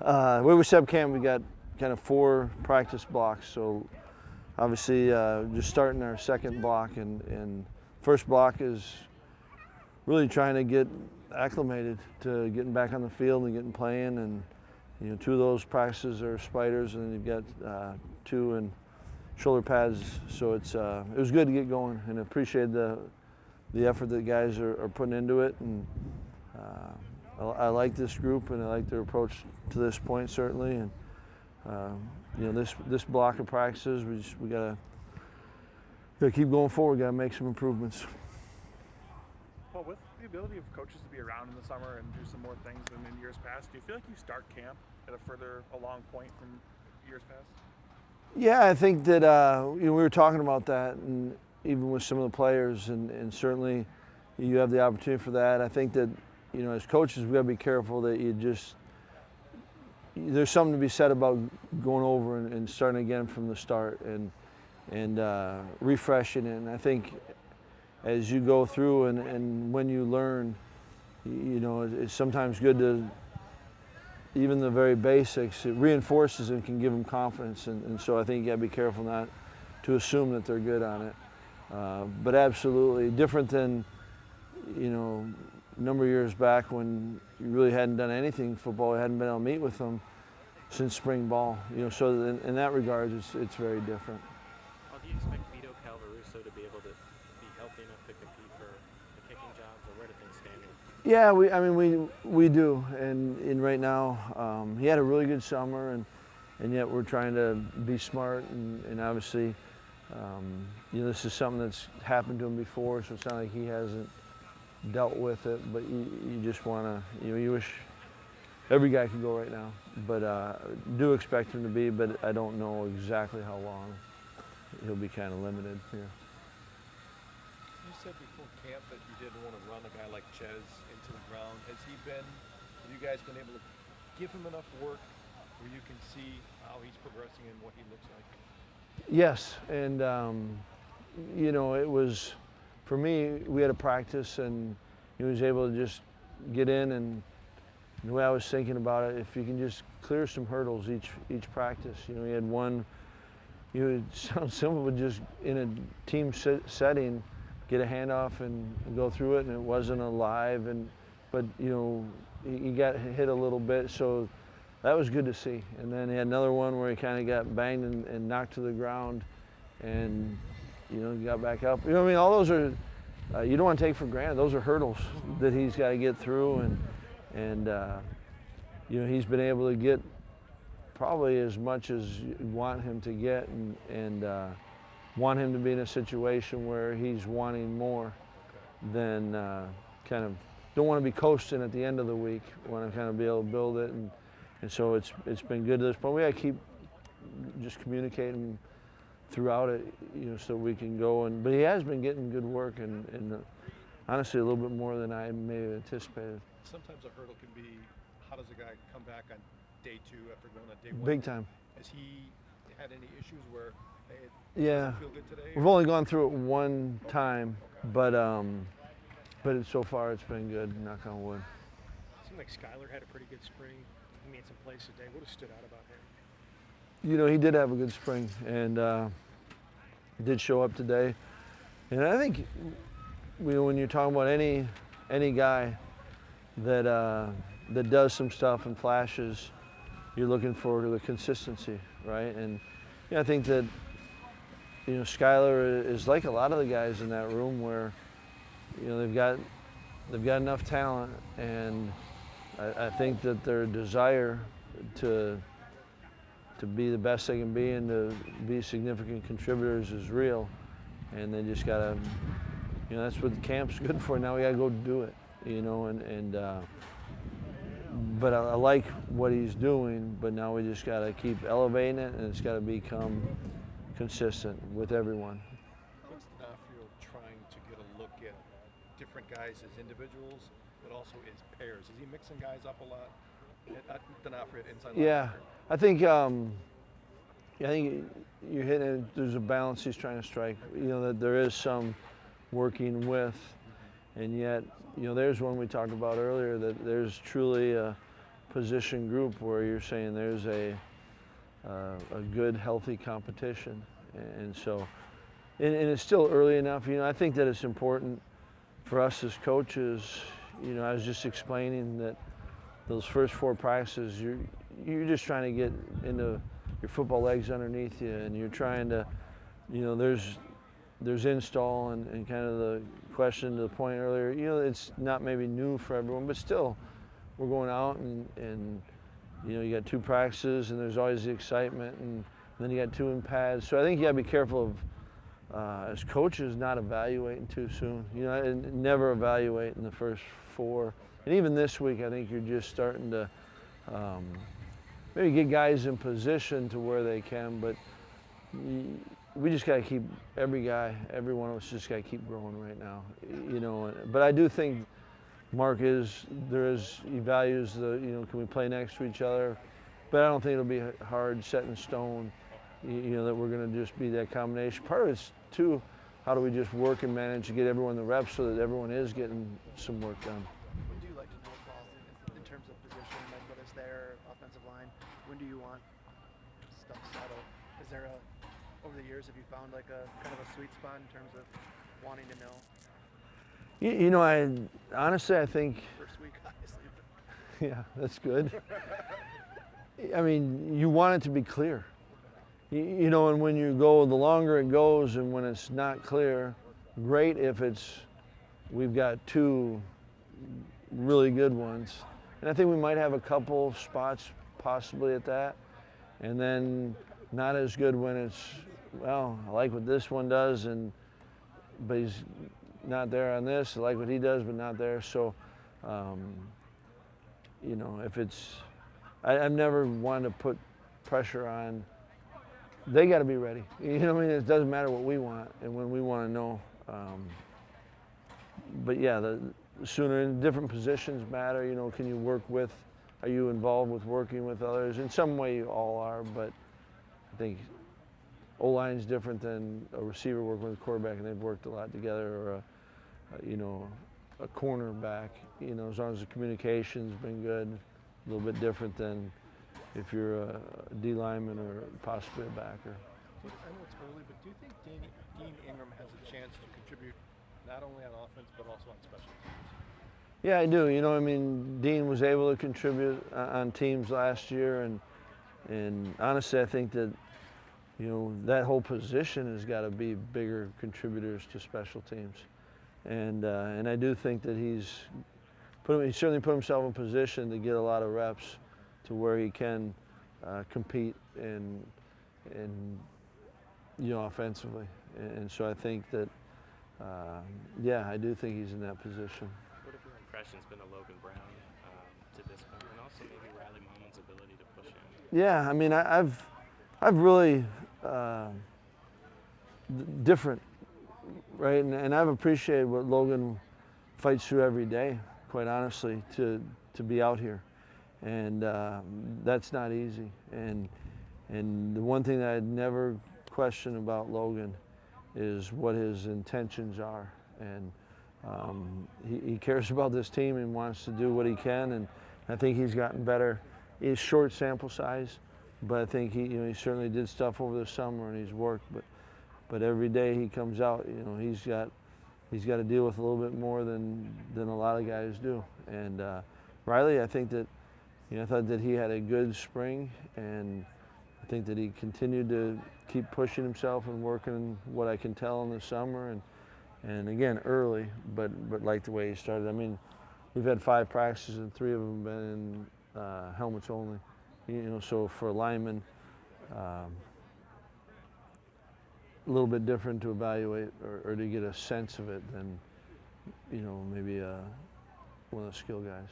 With sub camp, we got kind of 4 practice blocks. So obviously, just starting our second block, and first block is really trying to get acclimated to getting back on the field and getting playing. And 2 of those practices are spiders, and then you've got 2 in shoulder pads. So it was good to get going, and I appreciate the effort that guys are putting into it. And I like this group, and I like their approach to this point, certainly. And this block of practices, we gotta keep going forward. Gotta make some improvements. Well, with the ability of coaches to be around in the summer and do some more things than in years past, do you feel like you start camp at a further along point from years past? Yeah, I think that we were talking about that, and even with some of the players, and certainly you have the opportunity for that. I think that as coaches, we got to be careful that there's something to be said about going over and starting again from the start and refreshing it. And I think as you go through and when you learn, it's sometimes good to, even the very basics, it reinforces and can give them confidence. And so I think you got to be careful not to assume that they're good on it. But absolutely different than, a number of years back when you really hadn't done anything football. You hadn't been able to meet with them since spring ball. So in that regard, it's very different. Well, do you expect Vito Calvaruso to be able to be healthy enough to compete for the kicking jobs, or where do things stand? Yeah, we do, and right now he had a really good summer, and yet we're trying to be smart, and obviously this is something that's happened to him before, so it's not like he hasn't dealt with it, but you just want to, you wish every guy could go right now, but do expect him to be, but I don't know exactly how long. He'll be kind of limited here. You said before camp that you didn't want to run a guy like Ches into the ground. Have you guys been able to give him enough work where you can see how he's progressing and what he looks like? Yes, and it was, for me, we had a practice, and he was able to just get in, and the way I was thinking about it, if you can just clear some hurdles each practice. He had one, it sounds simple, but just in a team setting, get a handoff and go through it, and it wasn't alive, but he got hit a little bit, so that was good to see. And then he had another one where he kind of got banged and knocked to the ground, and got back up. All those are, you don't want to take for granted. Those are hurdles that he's got to get through, and he's been able to get probably as much as you want him to get, and want him to be in a situation where he's wanting more than kind of, don't want to be coasting at the end of the week. Want to kind of be able to build it, and so it's been good to this point. We got to keep just communicating throughout it, so we can go, but he has been getting good work, and honestly a little bit more than I may have anticipated. Sometimes a hurdle can be, how does a guy come back on day 2 after going on day 1? Big time. Has he had any issues where yeah, feel good today? We've only gone through it one time, but so far it's been good, knock on wood. It seemed like Skyler had a pretty good spring. He made some plays today. What stood out about him? He did have a good spring, and he did show up today. And I think when you're talking about any guy that does some stuff and flashes, you're looking for the consistency, right? And I think that Skyler is like a lot of the guys in that room, where they've got enough talent, and I think that their desire to be the best they can be and to be significant contributors is real, and they just gotta, that's what the camp's good for. Now we gotta go do it, but I like what he's doing, but now we just gotta keep elevating it, and it's gotta become consistent with everyone. What's D'Onofrio trying to get a look at different guys as individuals, but also as pairs? Is he mixing guys up a lot? D'Onofrio inside. Yeah, I think you're hitting it. There's a balance he's trying to strike. That there is some working with, and yet there's one we talked about earlier, that there's truly a position group where you're saying there's a good, healthy competition. And so, and it's still early enough. You know, I think that it's important for us as coaches. You know, I was just explaining that those first 4 practices, you're just trying to get into your football legs underneath you, and you're trying to, you know, there's install and kind of the question to the point earlier. You know, it's not maybe new for everyone, but still, we're going out and you know, you got 2 practices, and there's always the excitement, and then you got 2 in pads. So I think you got to be careful of, as coaches, not evaluating too soon. You know, and never evaluate in the first 4. And even this week, I think you're just starting to maybe get guys in position to where they can, but we just got to keep every one of us just got to keep growing right now. You know, but I do think Mark he values the, you know, can we play next to each other? But I don't think it'll be hard, set in stone, you know, that we're going to just be that combination. Part of it's too, how do we just work and manage to get everyone the reps so that everyone is getting some work done. When do you like to know calls in terms of position, like what is there, offensive line? When do you want stuff settled? Is there over the years, have you found like a kind of a sweet spot in terms of wanting to know? You know, honestly, I think, First week, obviously. yeah, that's good. I mean, you want it to be clear. You know, and when you go, the longer it goes, and when it's not clear, great if we've got 2 really good ones. And I think we might have a couple spots possibly at that. And then not as good when it's, well, I like what this one does, but he's not there on this. I like what he does, but not there. So, you know, if it's, I've never wanted to put pressure on. They got to be ready. You know what I mean? It doesn't matter what we want and when we want to know. But yeah, the sooner, in different positions matter. You know, can you work with? Are you involved with working with others? In some way, you all are, but I think O-line is different than a receiver working with a quarterback, and they've worked a lot together, or you know, a cornerback. You know, as long as the communication's been good, a little bit different than if you're a D lineman or possibly a backer. I know it's early, but do you think Dean Ingram has a chance to contribute not only on offense but also on special teams? Yeah, I do. You know, I mean, Dean was able to contribute on teams last year, and honestly, I think that, you know, that whole position has got to be bigger contributors to special teams, and I do think that he certainly put himself in position to get a lot of reps to where he can compete and you know, offensively, and so I think that yeah, I do think he's in that position. What have your impressions been of Logan Brown to this point, and also maybe Riley Mullen's ability to push him? Yeah, I mean, I've really different, right? And I've appreciated what Logan fights through every day, quite honestly, to be out here, and that's not easy. And the one thing that I'd never question about Logan is what his intentions are, and he cares about this team and wants to do what he can, and I think he's gotten better. He's short sample size, but I think he certainly did stuff over the summer and he's worked, but every day he comes out, you know, he's got to deal with a little bit more than a lot of guys do. And Riley, I think that, you know, I thought that he had a good spring, and I think that he continued to keep pushing himself and working, what I can tell, in the summer, and again, early, but like the way he started. I mean, we've had 5 practices and 3 of them been in helmets only. You know, so for linemen, a little bit different to evaluate or to get a sense of it than, you know, maybe one of the skill guys.